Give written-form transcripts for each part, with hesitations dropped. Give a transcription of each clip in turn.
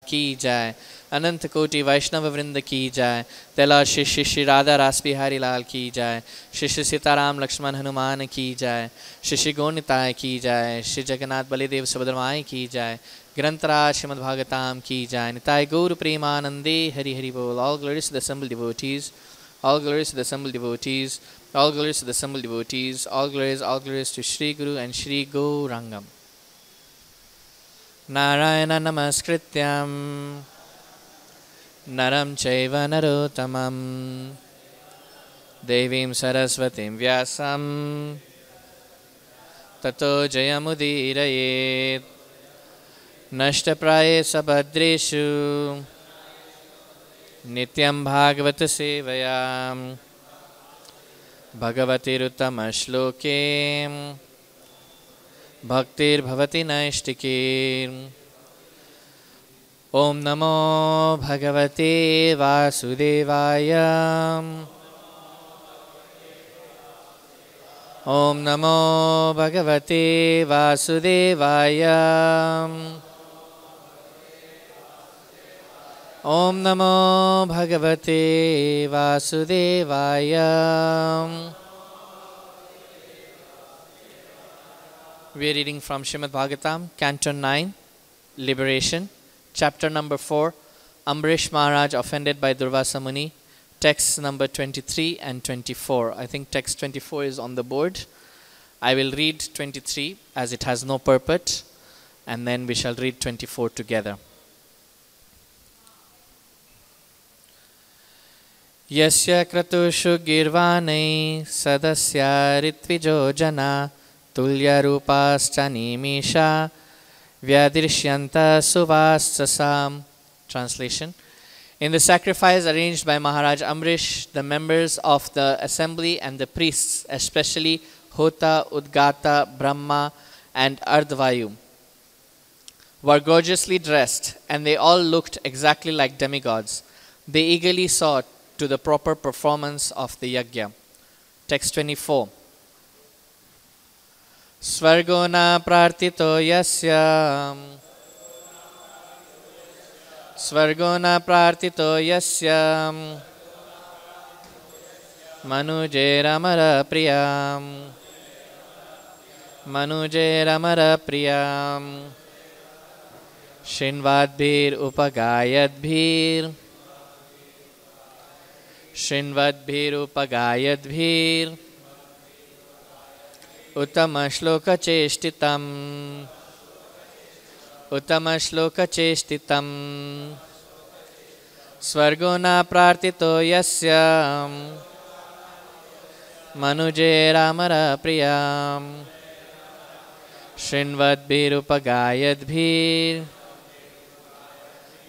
की जय, अनंत कोटि वैष्णव वृंद की जय, तेला श्री श्री श्री राधा रास बिहारी लाल की जय, श्री श्री सीताराम लक्ष्मण हनुमान की जय, श्री श्री गौनिताय की जय, श्री जगन्नाथ बलिदेव सुभद्रमाय की जय, ग्रंथराज श्रीमद् भागवतम की जय, निताय गौर प्रेमानंदे हरि हरि बोल। All glories to the assembled devotees, all glories to the assembled devotees, all glories to the assembled devotees, all glories to Shri Guru and Shri Gaurangam. Narayana namaskrityam naram chaiva narottamam devim saraswatim vyasam tato jayamudirayet nashtapraye sabhadreshu nityam bhagavata sevayam bhagavatiruttama shloke bhaktir bhavati naistike. Om namo bhagavate vasudevaya. Om namo bhagavate vasudevaya. Om namo bhagavate vasudevaya. We are reading from Srimad Bhagavatam, Canto 9, Liberation, Chapter number 4, Ambrish Maharaj offended by Durvasa Muni, texts number 23 and 24. I think text 24 is on the board. I will read 23 as it has no purport, and then we shall read 24 together. Yasya kratushu girvanai sadasya ritvijo jana tulya rupascha Vyadrishyanta suvasasam. Translation. In the sacrifice arranged by Maharaj Ambrish, the members of the assembly and the priests, especially Hota, Udgata, Brahma and Ardhvayu, were gorgeously dressed, and they all looked exactly like demigods. They eagerly saw to the proper performance of the yajna. Text 24. Svargo na prartito yasya Svargo na prartito yasya Manuje ramara priyam Manuje ramara priyam Shinvadbhir upagayadbhir Shinvadbhir upagayadbhir Uttama shloka cheshtitam Uttama shloka cheshtitam Svargo na prartito yasya Manuje ramara priyam Shinvadbhir upagayadbhir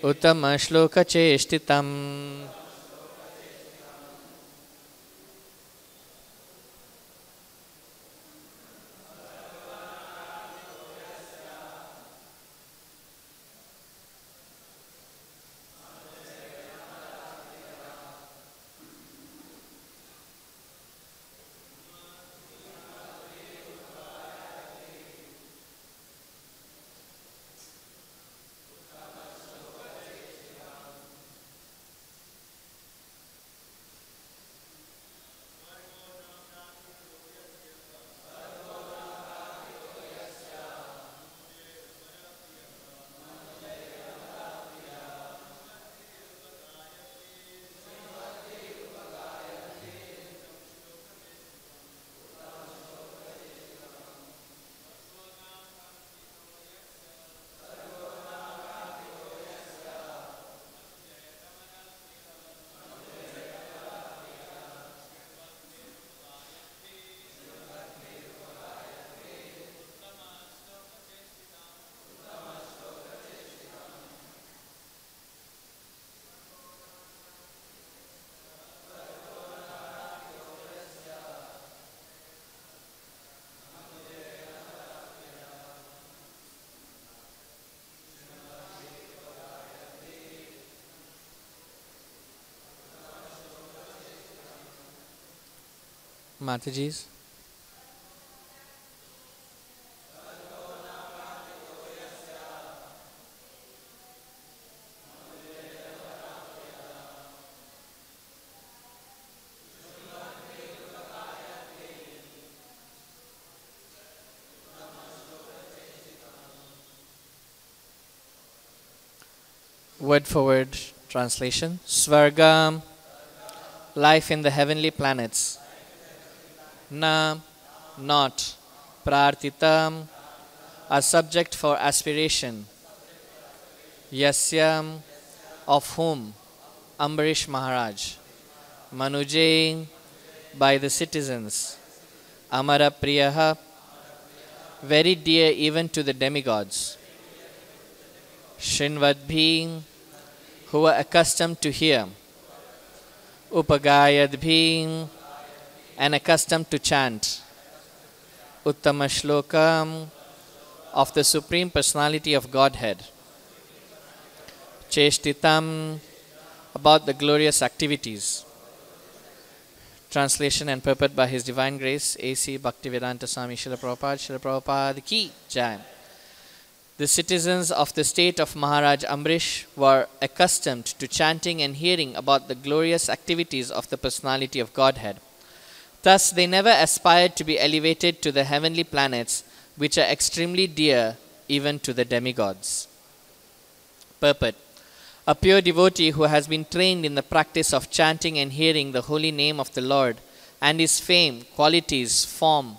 Uttama shloka cheshtitam. Mataji's. Word for word translation. Svargam, life in the heavenly planets. Na, not. Prartitam, a subject for aspiration. Yasyam, of whom. Ambarish Maharaj. Manujay, by the citizens. Amara Priyaha, very dear even to the demigods. Shinvadbhi, who were accustomed to hear. Upagayadbhi, and accustomed to chant. Uttama Shlokam, of the Supreme Personality of Godhead. Cheshtitam, about the glorious activities. Translation and purport by His Divine Grace, A.C. Bhaktivedanta Swami Srila Prabhupada Ki Jai. The citizens of the state of Maharaj Ambrish were accustomed to chanting and hearing about the glorious activities of the Personality of Godhead. Thus, they never aspired to be elevated to the heavenly planets, which are extremely dear even to the demigods. Purport. A pure devotee who has been trained in the practice of chanting and hearing the holy name of the Lord and His fame, qualities, form,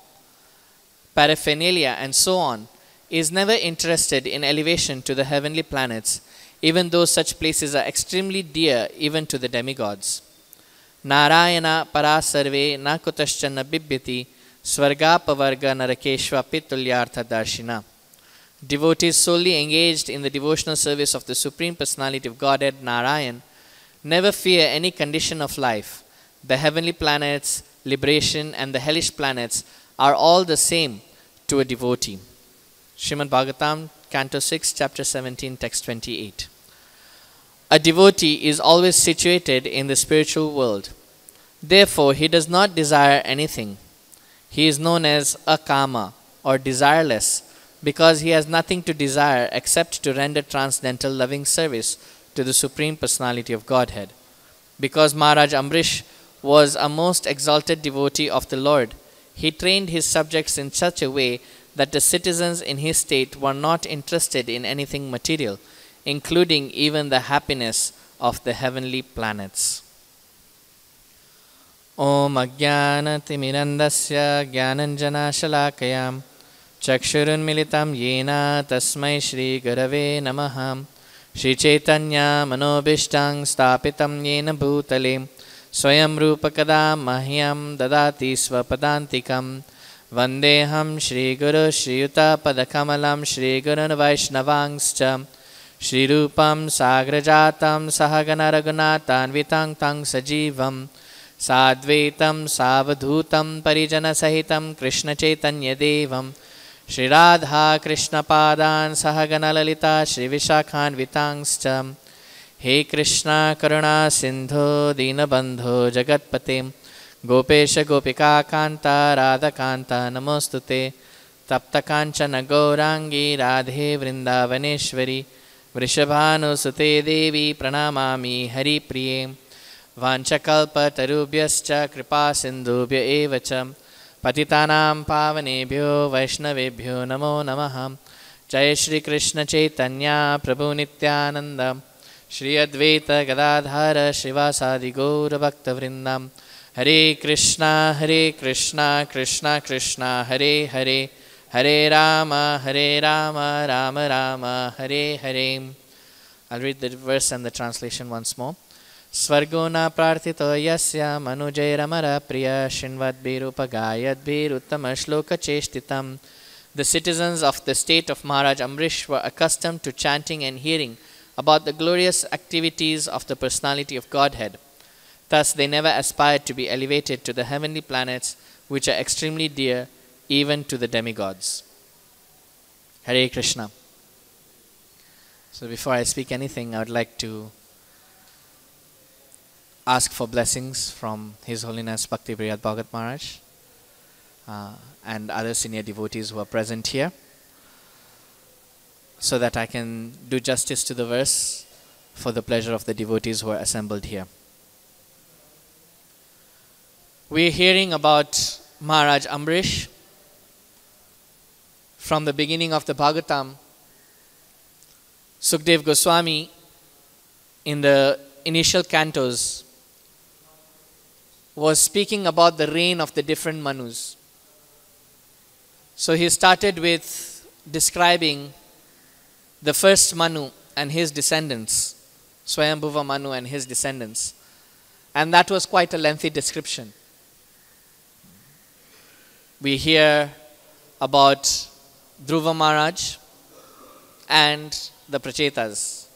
paraphernalia, and so on, is never interested in elevation to the heavenly planets, even though such places are extremely dear even to the demigods. Narayana parasarve na kutaschana bibyati svargapavarga narakeshva pitulyartha darshina. Devotees solely engaged in the devotional service of the Supreme Personality of Godhead, Narayan, never fear any condition of life. The heavenly planets, liberation, and the hellish planets are all the same to a devotee. Srimad Bhagavatam, Canto 6, Chapter 17, Text 28. A devotee is always situated in the spiritual world. Therefore, he does not desire anything. He is known as akama, or desireless, because he has nothing to desire except to render transcendental loving service to the Supreme Personality of Godhead. Because Maharaj Ambrish was a most exalted devotee of the Lord, he trained his subjects in such a way that the citizens in his state were not interested in anything material, including even the happiness of the heavenly planets. Om Ajnanatimirandasya Jnananjana Shalakayam Chakshurun Militam Yena Tasmai Shri Gurave Namaha Shri Chaitanya Manobhishtang Stapitam Yena Bhutale Swayam Rupakada Mahyam Dadati Swapadantikam Vandeham Shri Guru Shri Yuta Padakamalam Shri Gurun Vaishnavangscha Shri Rupam Sagrajatam Sahagana Raghunatan Vitang Tang Sajivam Sadvaitam Savadhutam Parijana Sahitam Krishna Chaitanya Devam Shri Radha Krishna Padan Sahagana Lalita Shri Vishakhan Vitangscha He Krishna Karuna Sindho Dinabandho Jagatpate Gopesha Gopika Kanta Radha Kanta Namostute Tapta Kanchana Gaurangi Radhe Vrindavaneshwari Vrishabhanu Sute Devi Pranamami Hari Priye Vanchakalpa Tarubhyascha Kripa Sindhubhya Evacha Patitanam Pavanebhyo Vaishnavebhyo Namo Namaha Jai Shri Krishna Chaitanya Prabhu Nityananda Shri Advaita Gadadhara Shivasadi Gaura Bhakta Vrindam Hare Krishna Krishna Krishna Hare Hare Hare Rama Rama Rama Hare Hare. I'll read the verse and the translation once more. Svargona prarthito yasya manujairamara priya shinvadbhirupagayadbhir uttama shloka cheshtitam. The citizens of the state of Maharaj Ambrish were accustomed to chanting and hearing about the glorious activities of the Personality of Godhead. Thus, they never aspired to be elevated to the heavenly planets, which are extremely dear even to the demigods. Hare Krishna. So before I speak anything, I would like to ask for blessings from His Holiness Bhakti Priyat Bhagat Maharaj and other senior devotees who are present here, so that I can do justice to the verse for the pleasure of the devotees who are assembled here. We are hearing about Maharaj Ambrish from the beginning of the Bhagavatam. Sukdev Goswami in the initial cantos was speaking about the reign of the different Manus. So he started with describing the first Manu and his descendants, Swayambhuva Manu and his descendants. And that was quite a lengthy description. We hear about Dhruva Maharaj and the Prachetas,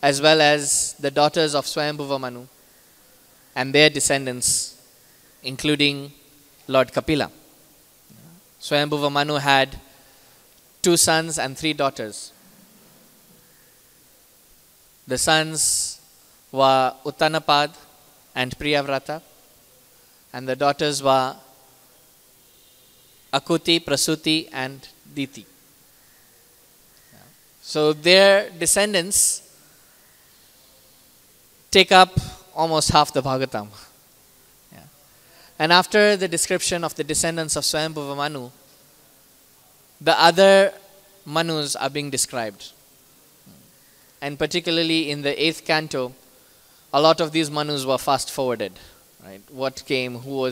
as well as the daughters of Swayambhuva Manu and their descendants, including Lord Kapila. Swayambhuva Manu had 2 sons and 3 daughters. The sons were Uttanapad and Priyavrata, and the daughters were Akuti, Prasuti and Diti. So their descendants take up almost half the Bhagavatam. And after the description of the descendants of Swayambhuva Manu, the other Manus are being described. And particularly in the 8th canto, a lot of these Manus were fast forwarded. Right? What came, who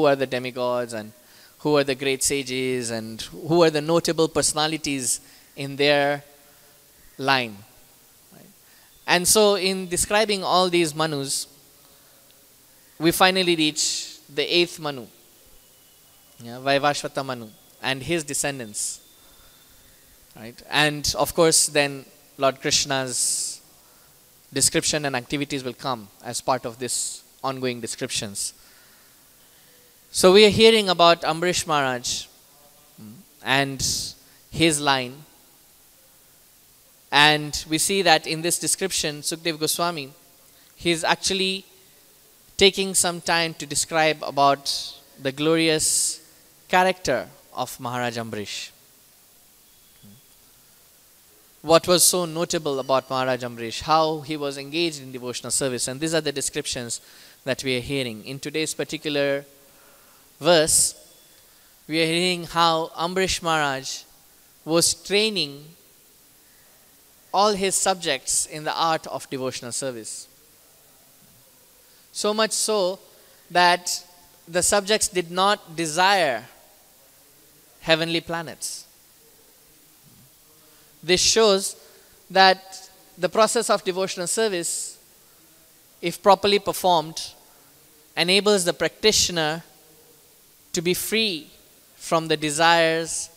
are the demigods, and who are the great sages, and who are the notable personalities in their line. Right? And so in describing all these Manus, we finally reach the 8th Manu, Vaivashvata Manu, and his descendants. Right? And of course then Lord Krishna's description and activities will come as part of this ongoing descriptions. So we are hearing about Ambarish Maharaj and his line. And we see that in this description, Sukdev Goswami, he is actually taking some time to describe about the glorious character of Maharaj Ambarish. What was so notable about Maharaj Ambarish, how he was engaged in devotional service. And these are the descriptions that we are hearing. In today's particular verse, we are hearing how Ambarish Maharaj was training all his subjects in the art of devotional service. So much so that the subjects did not desire heavenly planets. This shows that the process of devotional service, if properly performed, enables the practitioner to be free from the desires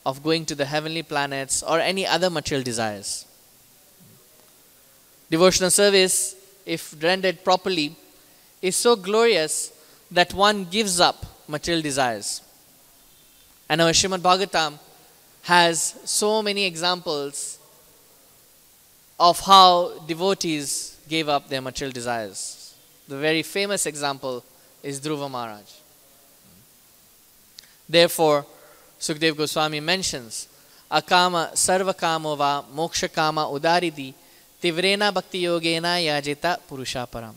of going to the heavenly planets or any other material desires. Devotional service, if rendered properly, is so glorious that one gives up material desires. And our Srimad Bhagavatam has so many examples of how devotees gave up their material desires. The very famous example is Dhruva Maharaj. Therefore, Sukdev Goswami mentions, Akama sarvakamo va moksha kama udariti tivrena bhakti yogena yajita purusha param.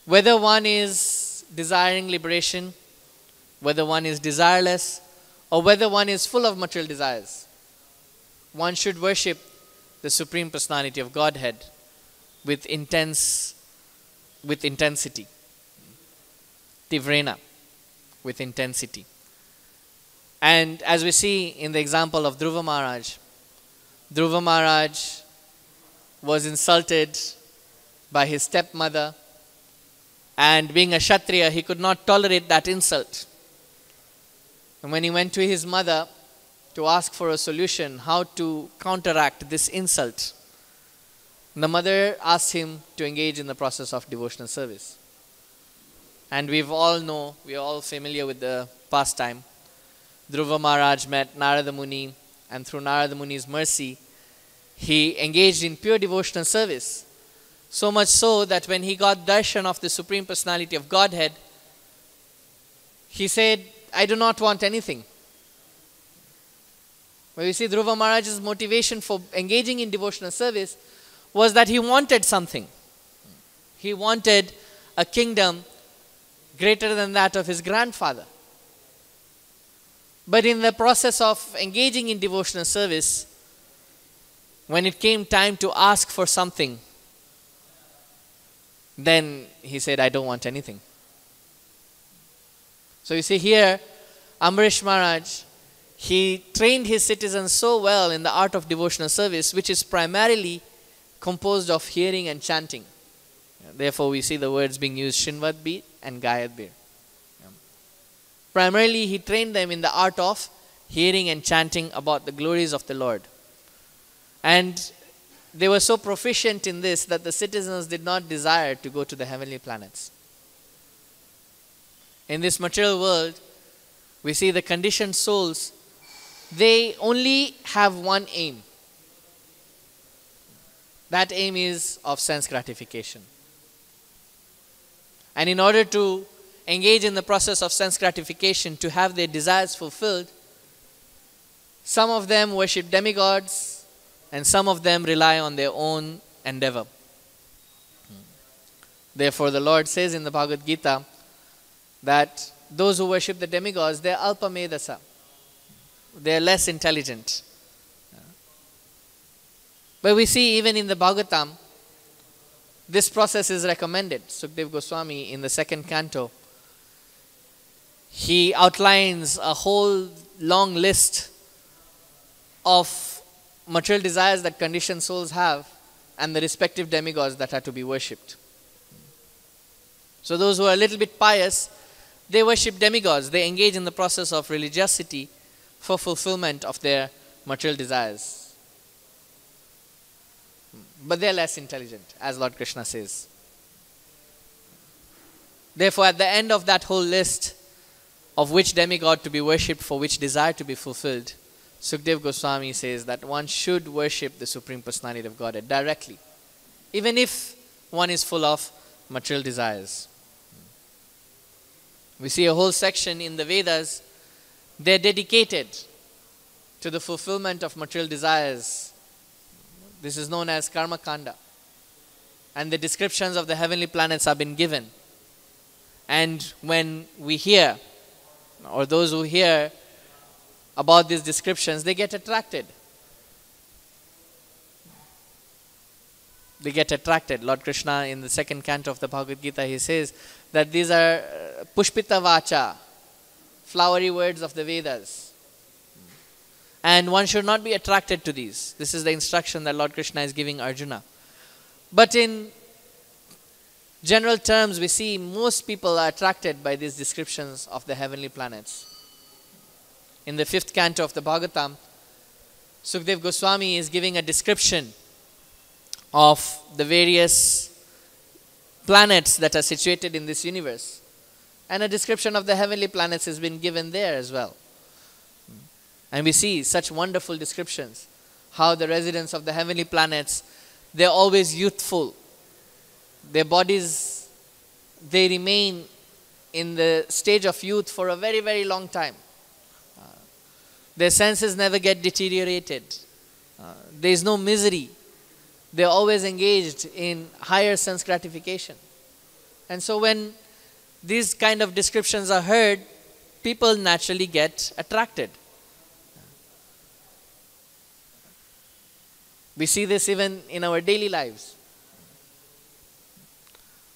Whether one is desiring liberation, whether one is desireless, or whether one is full of material desires, one should worship the Supreme Personality of Godhead with intensity. Tivrena, with intensity. And as we see in the example of Dhruva Maharaj was insulted by his stepmother, and being a Kshatriya, he could not tolerate that insult. And when he went to his mother to ask for a solution, how to counteract this insult, the mother asked him to engage in the process of devotional service. And we are all familiar with the pastime. Dhruva Maharaj met Narada Muni, and through Narada Muni's mercy, he engaged in pure devotional service. So much so that when he got darshan of the Supreme Personality of Godhead, he said, I do not want anything. But you see, Dhruva Maharaj's motivation for engaging in devotional service was that he wanted something. He wanted a kingdom greater than that of his grandfather. But in the process of engaging in devotional service, when it came time to ask for something, then he said, I don't want anything. So you see here, Ambarish Maharaj, he trained his citizens so well in the art of devotional service, which is primarily composed of hearing and chanting. Therefore, we see the words being used, Shinvat Beat and Gayat Beer. Primarily, he trained them in the art of hearing and chanting about the glories of the Lord. And they were so proficient in this that the citizens did not desire to go to the heavenly planets. In this material world, we see the conditioned souls, they only have one aim. That aim is of sense gratification. And in order to engage in the process of sense gratification, to have their desires fulfilled, some of them worship demigods and some of them rely on their own endeavor. Therefore, the Lord says in the Bhagavad Gita that those who worship the demigods, they are alpa medasa. They are less intelligent. But we see even in the Bhagavatam, this process is recommended. Sukdev Goswami in the 2nd canto, he outlines a whole long list of material desires that conditioned souls have and the respective demigods that are to be worshipped. So those who are a little bit pious, they worship demigods. They engage in the process of religiosity for fulfillment of their material desires. But they are less intelligent, as Lord Krishna says. Therefore, at the end of that whole list of which demigod to be worshipped for which desire to be fulfilled, Sukdev Goswami says that one should worship the Supreme Personality of Godhead directly, even if one is full of material desires. We see a whole section in the Vedas, they're dedicated to the fulfillment of material desires. This is known as Karma Kanda. And the descriptions of the heavenly planets have been given. And when we hear, or those who hear about these descriptions, they get attracted. They get attracted. Lord Krishna in the 2nd canto of the Bhagavad Gita, he says that these are Pushpita Vacha, flowery words of the Vedas. And one should not be attracted to these. This is the instruction that Lord Krishna is giving Arjuna. But in general terms, we see most people are attracted by these descriptions of the heavenly planets. In the 5th canto of the Bhagavatam, Sukdev Goswami is giving a description of the various planets that are situated in this universe. And a description of the heavenly planets has been given there as well. And we see such wonderful descriptions, how the residents of the heavenly planets, they're always youthful. Their bodies, they remain in the stage of youth for a very, very long time. Their senses never get deteriorated. There is no misery. They're always engaged in higher sense gratification. And so when these kind of descriptions are heard, people naturally get attracted. We see this even in our daily lives.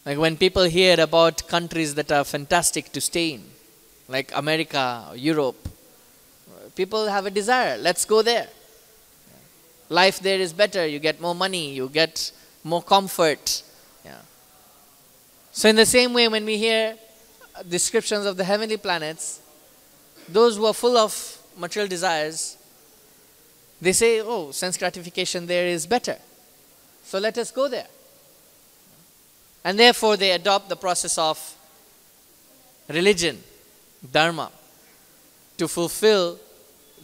Like when people hear about countries that are fantastic to stay in, like America or Europe, people have a desire, let's go there. Life there is better, you get more money, you get more comfort. So in the same way, when we hear descriptions of the heavenly planets, those who are full of material desires, they say, oh, sense gratification there is better. So let us go there. And therefore they adopt the process of religion, dharma, to fulfill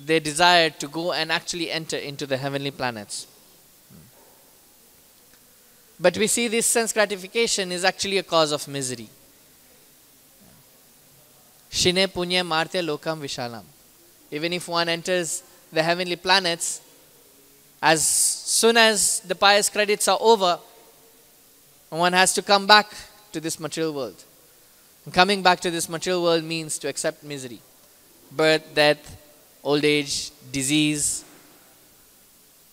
their desire to go and actually enter into the heavenly planets. But we see this sense gratification is actually a cause of misery. Shine punya marte lokam vishalam. Even if one enters the heavenly planets, as soon as the pious credits are over, one has to come back to this material world. And coming back to this material world means to accept misery. Birth, death, old age, disease.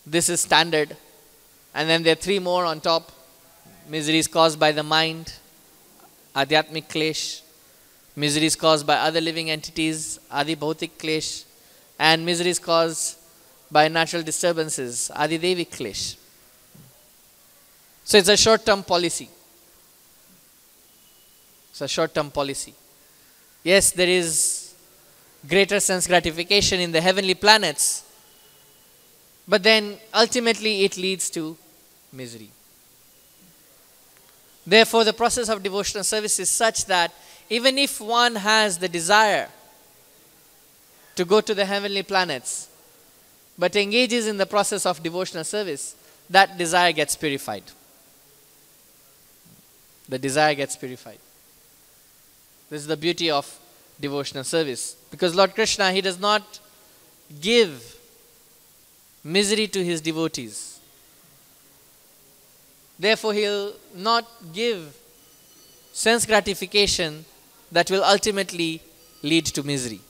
This is standard. And then there are 3 more on top. Misery is caused by the mind, Adhyatmik Klesh. Misery is caused by other living entities, Adi Bhautik Klesh. And misery is caused by natural disturbances, Adi Devik Klesh. So it's a short-term policy. It's a short-term policy. Yes, there is greater sense gratification in the heavenly planets, but then ultimately it leads to misery. Therefore, the process of devotional service is such that even if one has the desire to go to the heavenly planets, but engages in the process of devotional service, that desire gets purified. The desire gets purified. This is the beauty of devotional service. Because Lord Krishna, He does not give misery to His devotees. Therefore, He will not give sense gratification that will ultimately lead to misery.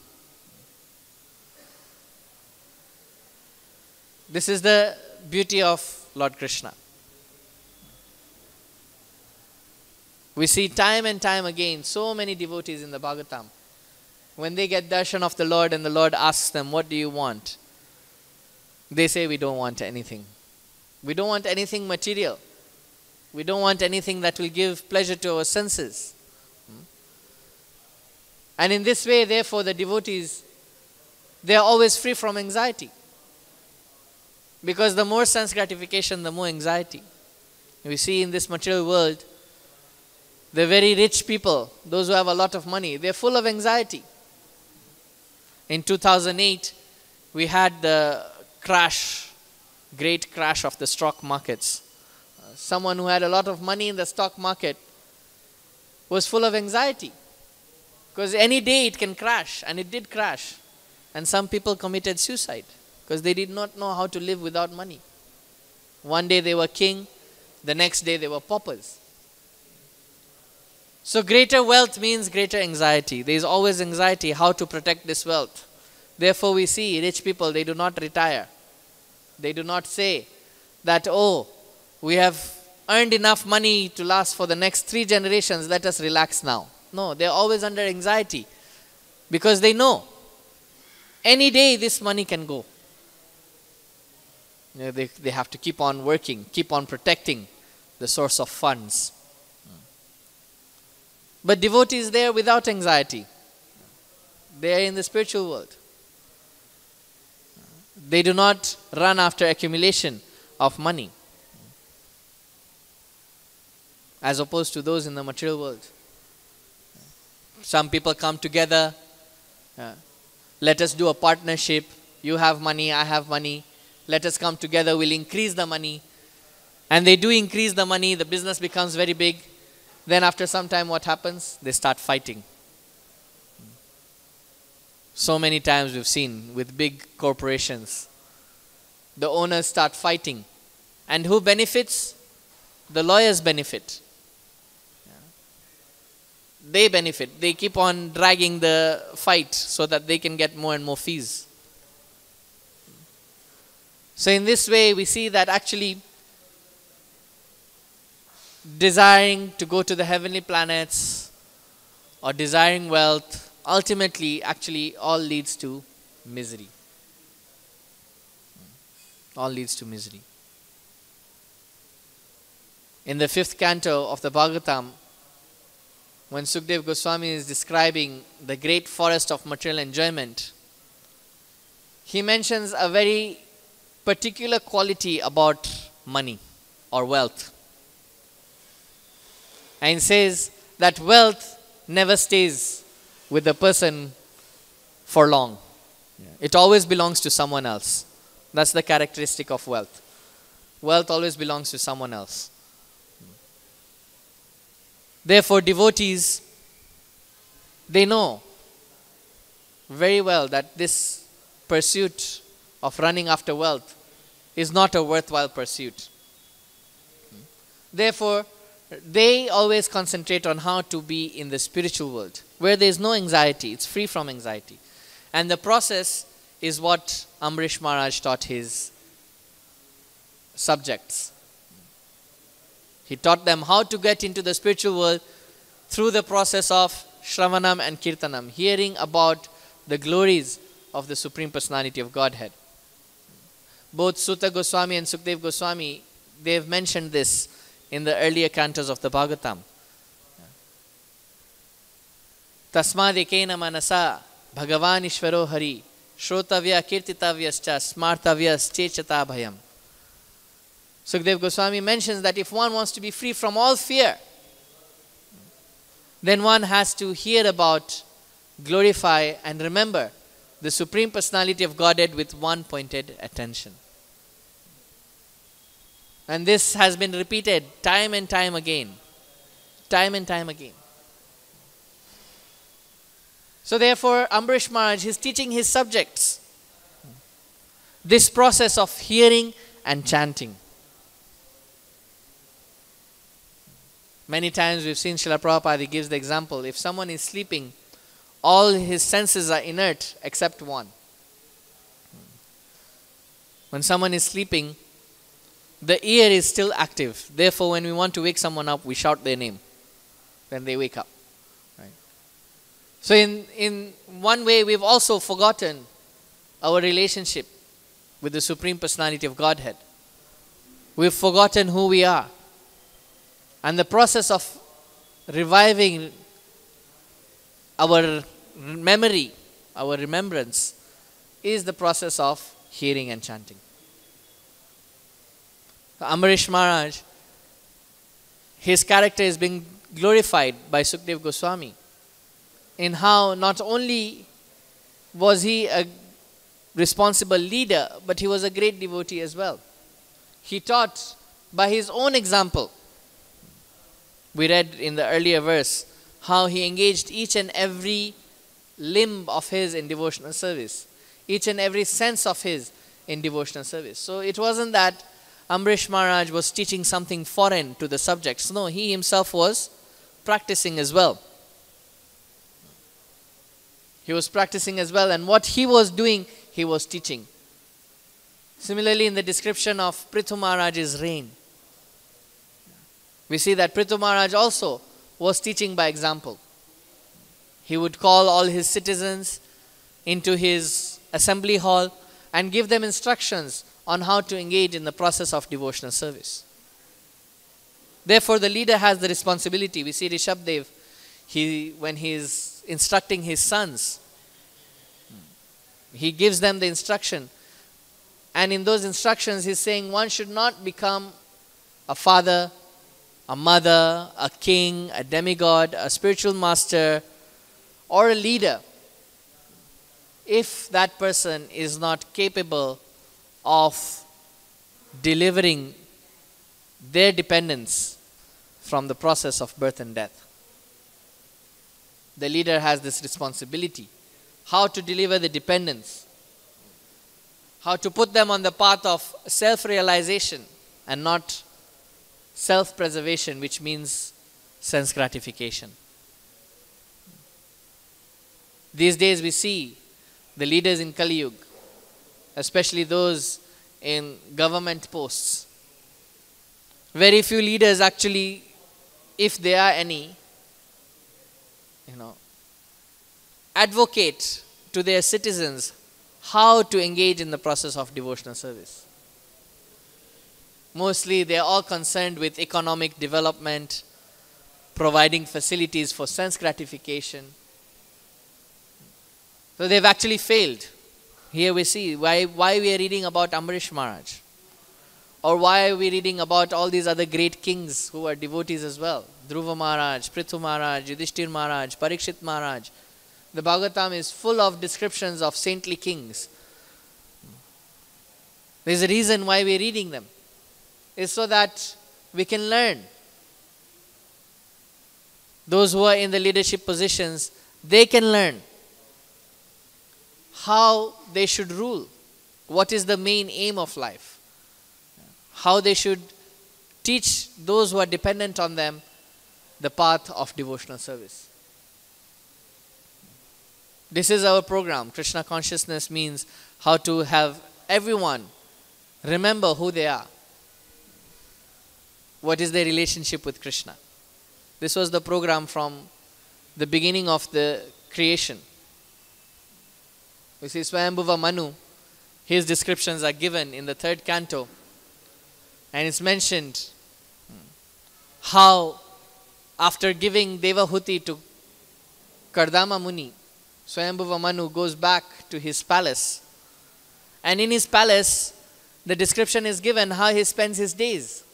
This is the beauty of Lord Krishna. We see time and time again so many devotees in the Bhagavatam. When they get darshan of the Lord and the Lord asks them, what do you want? They say, we don't want anything. We don't want anything material. We don't want anything that will give pleasure to our senses. And in this way, therefore, the devotees, they are always free from anxiety. Because the more sense gratification, the more anxiety. We see in this material world, the very rich people, those who have a lot of money, they're full of anxiety. In 2008, we had the crash, great crash of the stock markets. Someone who had a lot of money in the stock market was full of anxiety. Because any day it can crash, and it did crash. And some people committed suicide because they did not know how to live without money. One day they were king, the next day they were paupers. So greater wealth means greater anxiety. There is always anxiety how to protect this wealth. Therefore we see rich people, they do not retire. They do not say that, oh, we have earned enough money to last for the next 3 generations, let us relax now. No, they are always under anxiety because they know any day this money can go. You know, they have to keep on working, keep on protecting the source of funds. But devotees, they are without anxiety. They are in the spiritual world. They do not run after accumulation of money, as opposed to those in the material world. Some people come together, let us do a partnership, you have money, I have money, let us come together, we'll increase the money. And they do increase the money, the business becomes very big. Then after some time what happens? They start fighting. So many times we've seen with big corporations, the owners start fighting. And who benefits? The lawyers benefit. They benefit. They keep on dragging the fight so that they can get more and more fees. So in this way we see that actually desiring to go to the heavenly planets or desiring wealth, ultimately actually all leads to misery. All leads to misery. In the 5th canto of the Bhagavatam, when Sukdev Goswami is describing the great forest of material enjoyment, he mentions a very particular quality about money or wealth. And says that wealth never stays with the person for long. It always belongs to someone else. That's the characteristic of wealth. Wealth always belongs to someone else. Therefore, devotees, they know very well that this pursuit of running after wealth is not a worthwhile pursuit. Therefore, they always concentrate on how to be in the spiritual world, where there is no anxiety, it's free from anxiety. And the process is what Amrish Maharaj taught his subjects. He taught them how to get into the spiritual world through the process of Shravanam and Kirtanam, hearing about the glories of the Supreme Personality of Godhead. Both Sutta Goswami and Sukdev Goswami, they have mentioned this in the earlier cantos of the Bhagavatam. Tasmad ekena manasa Bhagavan Ishvaro Hari Shrotavya Kirtitavyascha Smartavyas Chechata Bhayam. Sukdev Goswami mentions that if one wants to be free from all fear, then one has to hear about, glorify and remember the Supreme Personality of Godhead with one pointed attention. And this has been repeated time and time again. Time and time again. So therefore, Ambarish Maharaj is teaching his subjects this process of hearing and chanting. Many times we've seen Srila Prabhupada, he gives the example, if someone is sleeping, all his senses are inert except one. When someone is sleeping, the ear is still active. Therefore, when we want to wake someone up, we shout their name. Then they wake up. Right? So in one way, we've also forgotten our relationship with the Supreme Personality of Godhead. We've forgotten who we are. And the process of reviving our memory, our remembrance, is the process of hearing and chanting. Ambarish Maharaj, his character is being glorified by Sukdev Goswami in how not only was he a responsible leader, but he was a great devotee as well. He taught by his own example. We read in the earlier verse how he engaged each and every limb of his in devotional service, each and every sense of his in devotional service. So it wasn't that Ambarish Maharaj was teaching something foreign to the subjects. No, he himself was practicing as well. He was practicing as well, and what he was doing, he was teaching. Similarly, in the description of Prithu Maharaj's reign, we see that Prithu Maharaj also was teaching by example. He would call all his citizens into his assembly hall and give them instructions on how to engage in the process of devotional service. Therefore, the leader has the responsibility. We see Rishabdev, when he is instructing his sons, he gives them the instruction. And in those instructions, he's saying one should not become a father, a mother, a king, a demigod, a spiritual master, or a leader if that person is not capable of delivering their dependents from the process of birth and death. The leader has this responsibility. How to deliver the dependents. How to put them on the path of self-realization and not self-preservation, which means sense gratification. These days we see the leaders in Kali Yuga, especially those in government posts. Very few leaders actually, if there are any, advocate to their citizens how to engage in the process of devotional service. Mostly they are all concerned with economic development, providing facilities for sense gratification. So they've actually failed. Here we see why we are reading about Ambarish Maharaj. Or why are we reading about all these other great kings who are devotees as well. Dhruva Maharaj, Prithu Maharaj, Yudhishthir Maharaj, Parikshit Maharaj. The Bhagavatam is full of descriptions of saintly kings. There's a reason why we're reading them. It's so that we can learn. Those who are in the leadership positions, they can learn how they should rule. What is the main aim of life? How they should teach those who are dependent on them the path of devotional service. This is our program. Krishna Consciousness means how to have everyone remember who they are. what is their relationship with Krishna. This was the program from the beginning of the creation. We see Swayambhuva Manu, his descriptions are given in the 3rd canto, and it's mentioned how after giving Devahuti to Kardama Muni, Swayambhuva Manu goes back to his palace, and in his palace the description is given how he spends his days.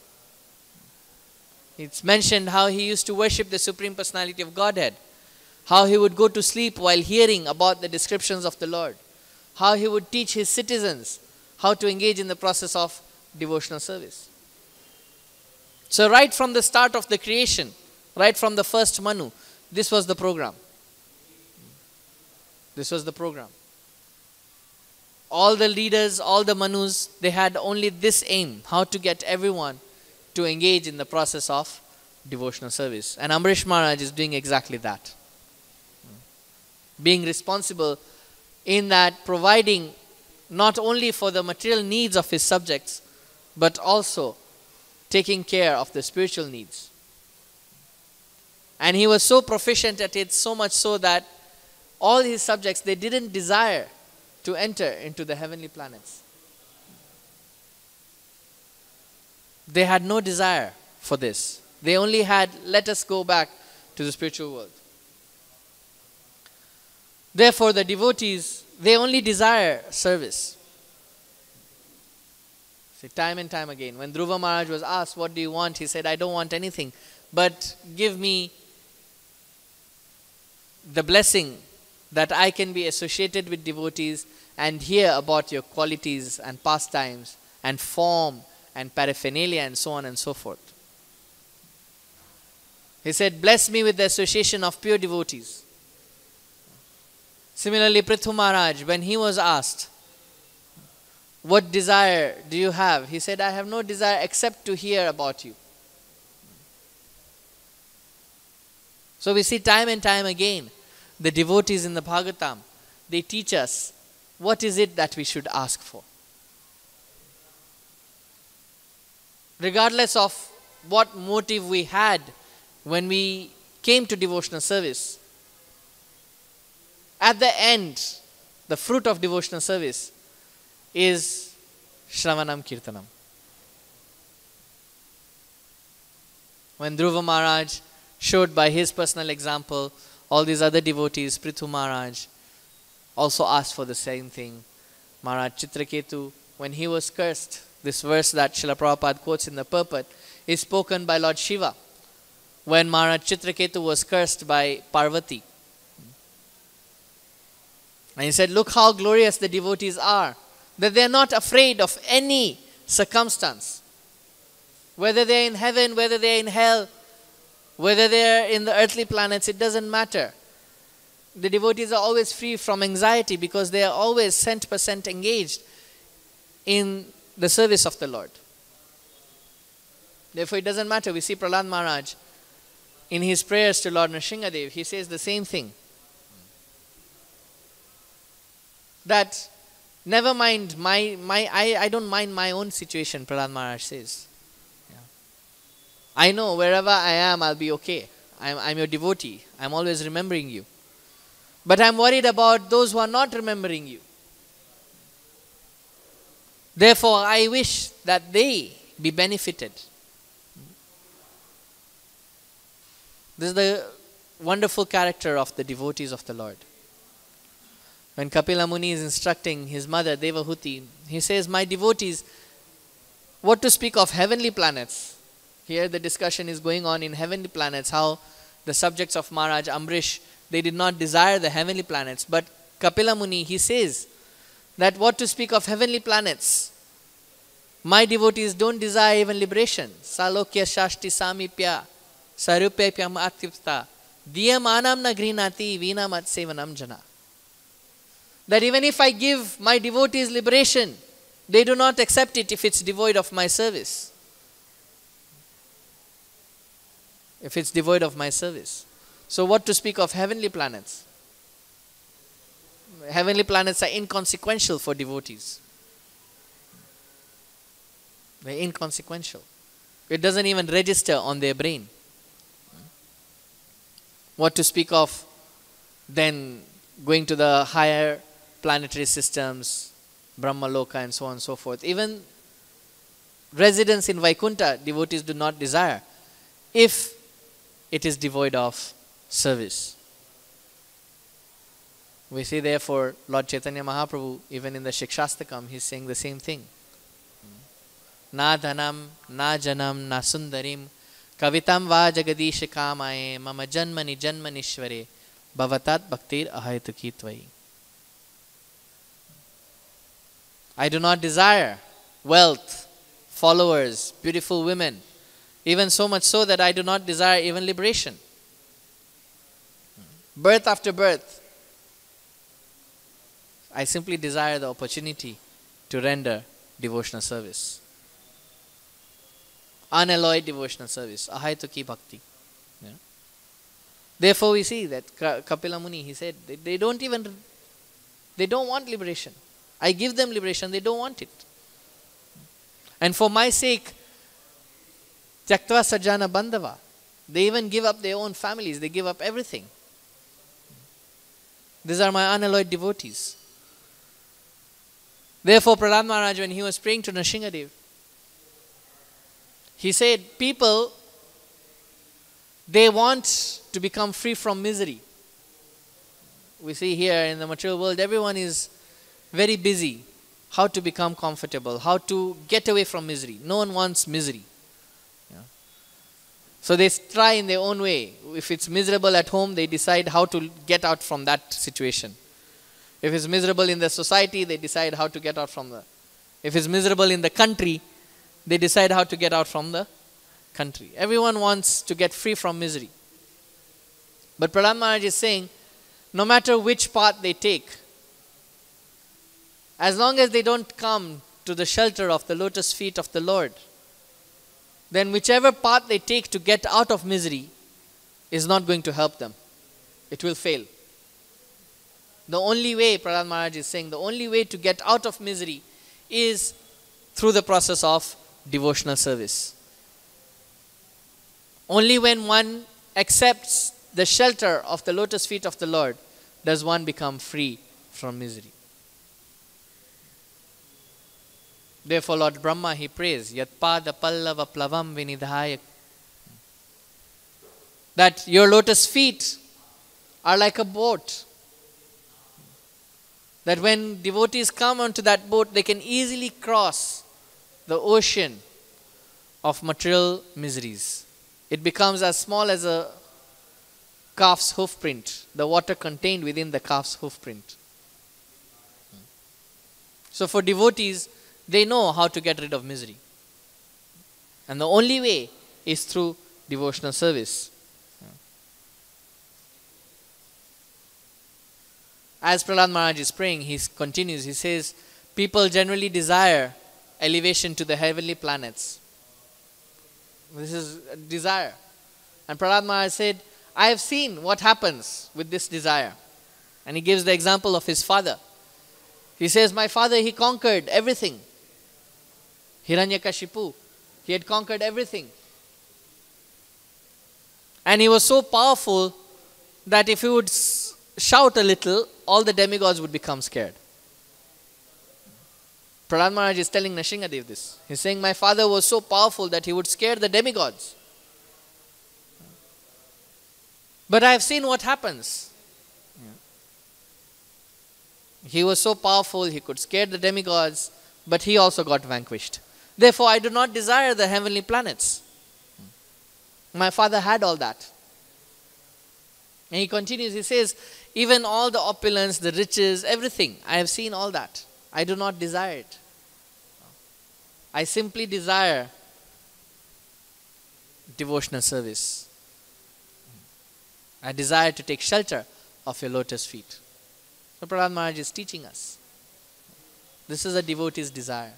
It's mentioned how he used to worship the Supreme Personality of Godhead, how he would go to sleep while hearing about the descriptions of the Lord, how he would teach his citizens how to engage in the process of devotional service. So right from the start of the creation, right from the first Manu, this was the program. This was the program. All the leaders, all the Manus, they had only this aim, how to get everyone to engage in the process of devotional service. And Amrish Maharaj is doing exactly that. Being responsible in that, providing not only for the material needs of his subjects, but also taking care of the spiritual needs. And he was so proficient at it, so much so that all his subjects, they didn't desire to enter into the heavenly planets. They had no desire for this. They only had, let us go back to the spiritual world. Therefore, the devotees, they only desire service. See, time and time again, when Dhruva Maharaj was asked, what do you want? He said, I don't want anything, but give me the blessing that I can be associated with devotees and hear about your qualities and pastimes and form and paraphernalia and so on and so forth. He said, bless me with the association of pure devotees. Similarly, Prithu Maharaj, when he was asked, what desire do you have? He said, I have no desire except to hear about you. So we see time and time again, the devotees in the Bhagavatam, they teach us what is it that we should ask for. Regardless of what motive we had when we came to devotional service, at the end, the fruit of devotional service is Shravanam Kirtanam. When Dhruva Maharaj showed by his personal example, all these other devotees, Prithu Maharaj also asked for the same thing. Maharaj Chitraketu, when he was cursed, this verse that Srila Prabhupada quotes in the purport is spoken by Lord Shiva. When Maharaj Chitraketu was cursed by Parvati. And he said, look how glorious the devotees are, that they are not afraid of any circumstance. Whether they are in heaven, whether they are in hell, whether they are in the earthly planets, it doesn't matter. The devotees are always free from anxiety because they are always 100% engaged in the service of the Lord. Therefore, it doesn't matter. We see Prahlad Maharaj in his prayers to Lord Nrsingadev, he says the same thing. That never mind I don't mind my own situation, Prahlad Maharaj says. Yeah. I know wherever I am, I'll be okay. I'm your devotee. I'm always remembering you. But I'm worried about those who are not remembering you. Therefore, I wish that they be benefited. This is the wonderful character of the devotees of the Lord. When Kapila Muni is instructing his mother, Devahuti, he says, my devotees, what to speak of heavenly planets? Here the discussion is going on in heavenly planets, how the subjects of Maharaj Amrish, they did not desire the heavenly planets. But Kapila Muni, he says that what to speak of heavenly planets? My devotees don't desire even liberation. Salokya shashti samipya sarupepyam atyupta diyamanam na grinati vinamat sevanam jana. That even if I give my devotees liberation, they do not accept it if it's devoid of my service. If it's devoid of my service. So what to speak of heavenly planets? Heavenly planets are inconsequential for devotees. They're inconsequential. It doesn't even register on their brain. What to speak of then going to the higher planetary systems, Brahma Loka and so on and so forth. Even residence in Vaikuntha, devotees do not desire if it is devoid of service. We see therefore Lord Chaitanya Mahaprabhu, even in the Shikshastakam, he is saying the same thing. Na dhanam, na janam, na sundarim, kavitam va jagadish kamaye, mama janmani janmanishware, bhavatat bhaktir ahayatuki tvai. I do not desire wealth, followers, beautiful women, even so much so that I do not desire even liberation. Birth after birth, I simply desire the opportunity to render devotional service. Unalloyed devotional service. Ahayatuki bhakti. Yeah. Therefore we see that Kapila Muni, he said, they don't want liberation. I give them liberation, they don't want it. And for my sake, Tyaktva Sajjana Bandhava, they even give up their own families, they give up everything. These are my unalloyed devotees. Therefore, Prahlad Maharaj, when he was praying to Nrsingadev, he said, people, they want to become free from misery. We see here in the material world, everyone is very busy. How to become comfortable, how to get away from misery. No one wants misery. Yeah. So they try in their own way. If it's miserable at home, they decide how to get out from that situation. If it's miserable in the society, they decide how to get out from the... If it's miserable in the country, they decide how to get out from the country. Everyone wants to get free from misery. But Prahlad Maharaj is saying, no matter which path they take, as long as they don't come to the shelter of the lotus feet of the Lord, then whichever path they take to get out of misery is not going to help them. It will fail. The only way, Prahlad Maharaj is saying, the only way to get out of misery is through the process of devotional service. Only when one accepts the shelter of the lotus feet of the Lord does one become free from misery. Therefore, Lord Brahma, he prays, Yatpada Pallava Plavam Vinidhaya, that your lotus feet are like a boat. That when devotees come onto that boat, they can easily cross the ocean of material miseries. It becomes as small as a calf's hoof print, the water contained within the calf's hoof print. So for devotees, they know how to get rid of misery. And the only way is through devotional service. As Prahlad Maharaj is praying, he continues, he says, people generally desire elevation to the heavenly planets. This is a desire. And Prahlad Maharaj said, I have seen what happens with this desire. And he gives the example of his father. He says, my father, he conquered everything. Hiranyakashipu, he had conquered everything. And he was so powerful that if he would shout a little, all the demigods would become scared. Prahlad Maharaj is telling Nrsingadev this. He's saying, my father was so powerful that he would scare the demigods. But I have seen what happens. He was so powerful, he could scare the demigods, but he also got vanquished. Therefore, I do not desire the heavenly planets. My father had all that. And he continues, he says, even all the opulence, the riches, everything, I have seen all that. I do not desire it. I simply desire devotional service. I desire to take shelter of your lotus feet. So Prahlad Maharaj is teaching us. This is a devotee's desire.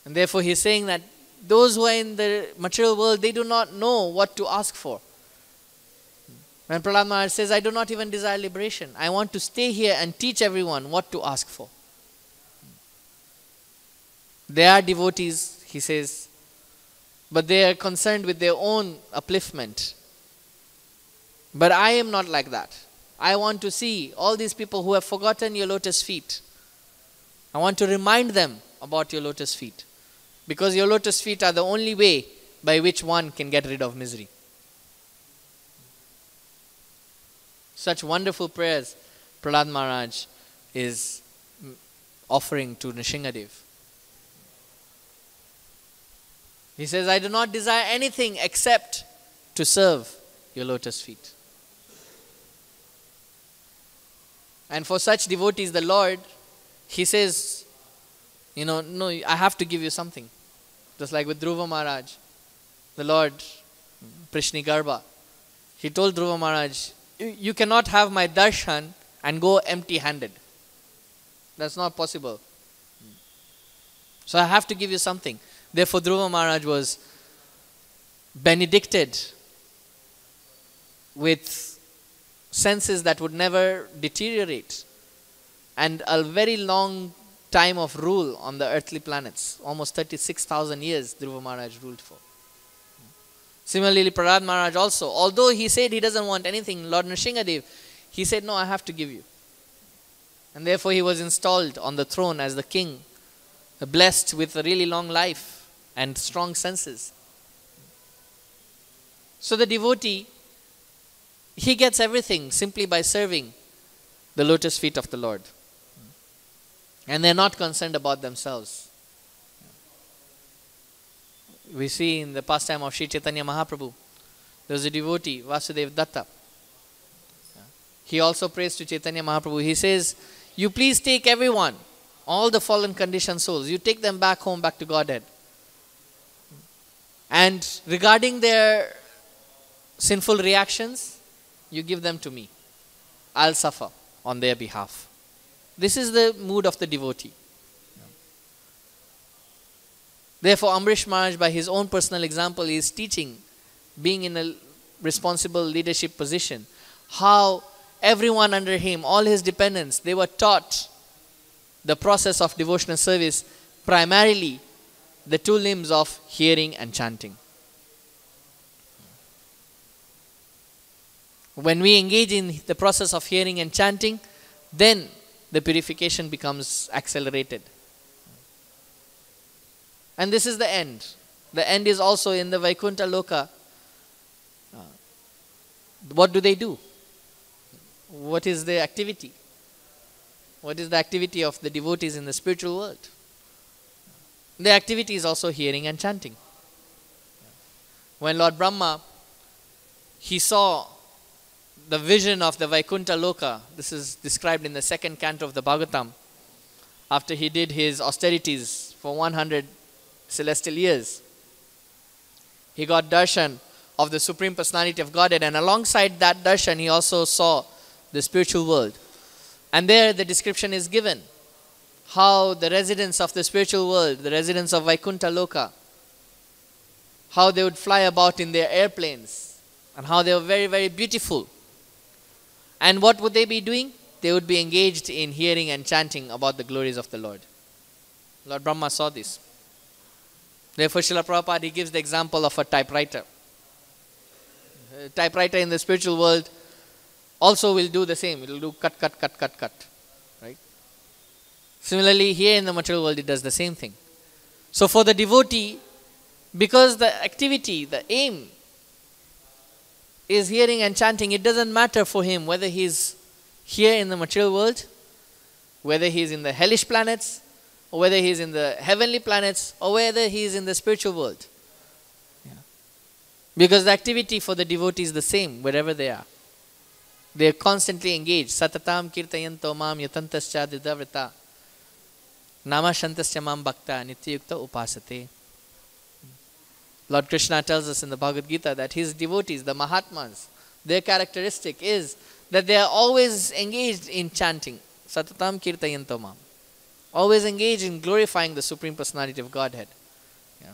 And therefore he is saying that those who are in the material world, they do not know what to ask for. When Prahlad Maharaj says, I do not even desire liberation. I want to stay here and teach everyone what to ask for. They are devotees, he says, but they are concerned with their own upliftment. But I am not like that. I want to see all these people who have forgotten your lotus feet. I want to remind them about your lotus feet. Because your lotus feet are the only way by which one can get rid of misery. Such wonderful prayers Prahlad Maharaj is offering to Nrsingadev. He says, I do not desire anything except to serve your lotus feet. And for such devotees, the Lord, he says, no, I have to give you something. Just like with Dhruva Maharaj, the Lord, Prishnigarbha, he told Dhruva Maharaj, you cannot have my darshan and go empty-handed. That's not possible. So I have to give you something. Therefore, Dhruva Maharaj was benedicted with senses that would never deteriorate, and a very long time of rule on the earthly planets. Almost 36,000 years Dhruva Maharaj ruled for. Similarly, Prahlad Maharaj also, although he said he doesn't want anything, Lord Nrsingadev, he said, no, I have to give you. And therefore he was installed on the throne as the king, blessed with a really long life and strong senses. So the devotee, he gets everything simply by serving the lotus feet of the Lord. And they're not concerned about themselves. We see in the pastime of Sri Chaitanya Mahaprabhu, there was a devotee, Vasudev Datta. He also prays to Chaitanya Mahaprabhu. He says, you please take everyone, all the fallen conditioned souls, you take them back home, back to Godhead. And regarding their sinful reactions, you give them to me. I'll suffer on their behalf. This is the mood of the devotee. Therefore, Amrish Maharaj, by his own personal example, is teaching, being in a responsible leadership position, how everyone under him, all his dependents, they were taught the process of devotional service, primarily the two limbs of hearing and chanting. When we engage in the process of hearing and chanting, then the purification becomes accelerated. And this is the end. The end is also in the Vaikuntha Loka. What do they do? What is the activity? What is the activity of the devotees in the spiritual world? The activity is also hearing and chanting. When Lord Brahma, he saw the vision of the Vaikuntha Loka, this is described in the second canto of the Bhagavatam, after he did his austerities for 100 celestial years, he got darshan of the Supreme Personality of Godhead, and alongside that darshan he also saw the spiritual world. And there the description is given, how the residents of the spiritual world, the residents of Vaikuntha Loka, how they would fly about in their airplanes, and how they were very, very beautiful. And what would they be doing? They would be engaged in hearing and chanting about the glories of the Lord. Lord Brahma saw this. Therefore, Srila Prabhupada, he gives the example of a typewriter. A typewriter in the spiritual world also will do the same. It will do cut, cut, cut, cut, cut. Right? Similarly, here in the material world, it does the same thing. So for the devotee, because the activity, the aim is hearing and chanting, it doesn't matter for him whether he's here in the material world, whether he's in the hellish planets, or whether he's in the heavenly planets, or whether he's in the spiritual world. Yeah. Because the activity for the devotee is the same wherever they are. They are constantly engaged. Satatam kirtayanto mam yatantascha didavrita namashantascha mam bhakta nityayukta upasate. Lord Krishna tells us in the Bhagavad Gita that his devotees, the Mahatmas, their characteristic is that they are always engaged in chanting. Satatam kirtayanto mam. Always engaged in glorifying the Supreme Personality of Godhead. Yeah.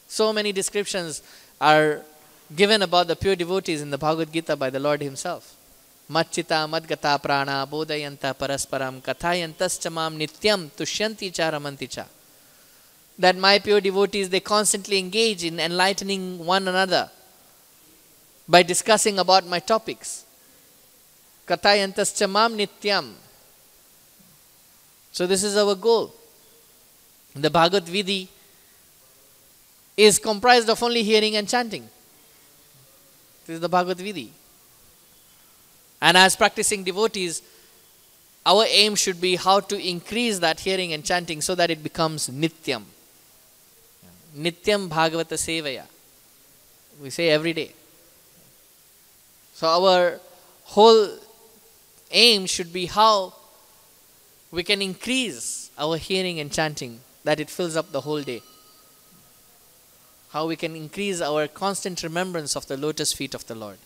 So many descriptions are given about the pure devotees in the Bhagavad Gita by the Lord himself. Matchita madgata prana bodhayanta parasparam kathayantascha mam nityam tushyanti cha ramanti cha. that my pure devotees, they constantly engage in enlightening one another by discussing about my topics. Kathayantascha mam nityam. So this is our goal. The Bhagavad Vidhi is comprised of only hearing and chanting. This is the Bhagavad Vidhi. And as practicing devotees, our aim should be how to increase that hearing and chanting so that it becomes nityam. Nityam Bhagavata Sevaya. We say every day. So our whole aim should be how we can increase our hearing and chanting, that it fills up the whole day. How we can increase our constant remembrance of the lotus feet of the Lord.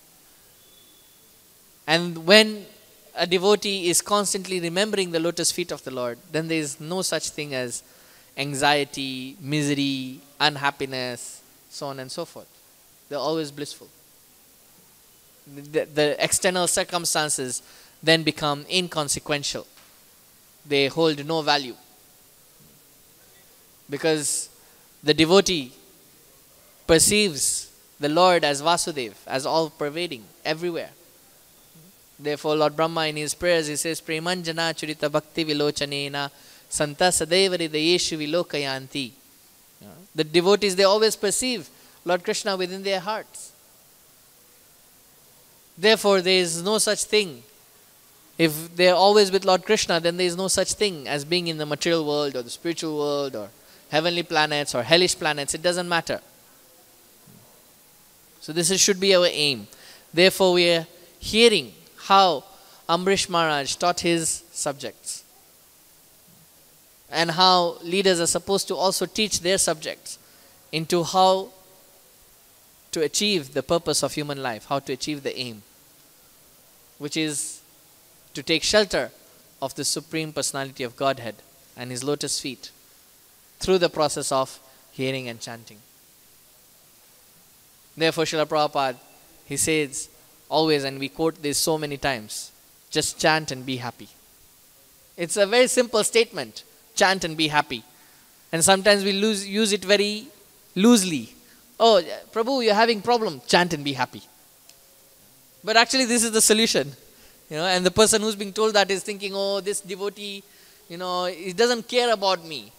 And when a devotee is constantly remembering the lotus feet of the Lord, then there is no such thing as anxiety, misery, unhappiness, so on and so forth. They're always blissful. The external circumstances then become inconsequential. They hold no value. Because the devotee perceives the Lord as Vasudev, as all-pervading, everywhere. Therefore, Lord Brahma in his prayers, he says, Premanjana churita bhakti vilochanena santa sadeva hridayeshu vilokayanti. The devotees, they always perceive Lord Krishna within their hearts. Therefore, there is no such thing. If they are always with Lord Krishna, then there is no such thing as being in the material world or the spiritual world or heavenly planets or hellish planets. It doesn't matter. So this should be our aim. Therefore, we are hearing how Ambrish Maharaj taught his subjects and how leaders are supposed to also teach their subjects into how to achieve the purpose of human life, how to achieve the aim, which is to take shelter of the Supreme Personality of Godhead and His lotus feet through the process of hearing and chanting. Therefore, Srila Prabhupada, he says always, and we quote this so many times, just chant and be happy. It's a very simple statement, chant and be happy. And sometimes we use it very loosely. Oh, Prabhu, you're having problem, chant and be happy. But actually this is the solution. And the person who's being told that is thinking, oh, this devotee, he doesn't care about me.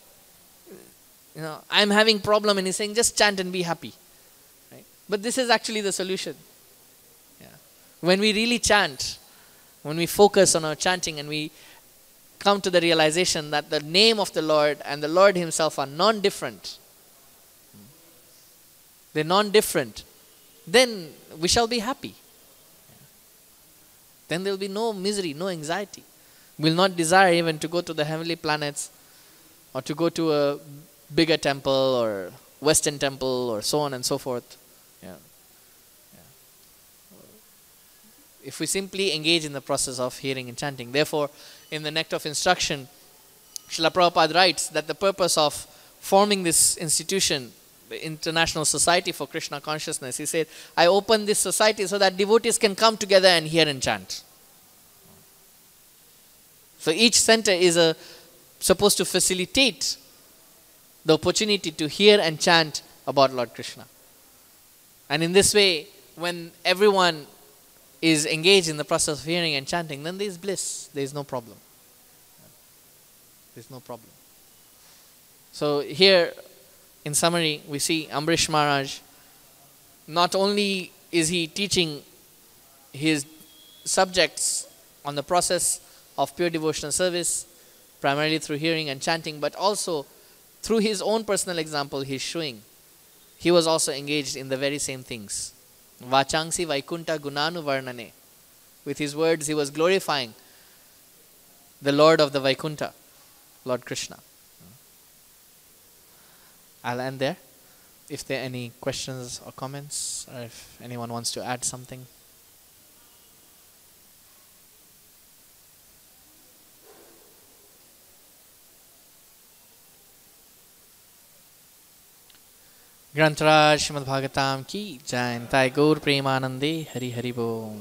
I'm having problem, and he's saying, just chant and be happy. Right? But this is actually the solution. Yeah. When we really chant, when we focus on our chanting and we come to the realization that the name of the Lord and the Lord Himself are non-different, they're non-different, then we shall be happy. Then there will be no misery, no anxiety. We will not desire even to go to the heavenly planets or to go to a bigger temple or Western temple or so on and so forth. If we simply engage in the process of hearing and chanting. Therefore, in the Nectar of Instruction, Srila Prabhupada writes that the purpose of forming this institution, the International Society for Krishna Consciousness, he said, I opened this society so that devotees can come together and hear and chant. So each center is supposed to facilitate the opportunity to hear and chant about Lord Krishna. And in this way, when everyone is engaged in the process of hearing and chanting, then there is bliss. There is no problem. There is no problem. So here, in summary, we see Ambrish Maharaj, not only is he teaching his subjects on the process of pure devotional service, primarily through hearing and chanting, but also through his own personal example, he's showing he was also engaged in the very same things. Vachangsi Vaikunta Gunanu Varnane. With his words, he was glorifying the Lord of the Vaikunta, Lord Krishna. I'll end there. If there are any questions or comments, or if anyone wants to add something. ग्रंथराज Shrimad Bhagavatam की जय। निताय गौर प्रेमानंदे हरि हरि बोल।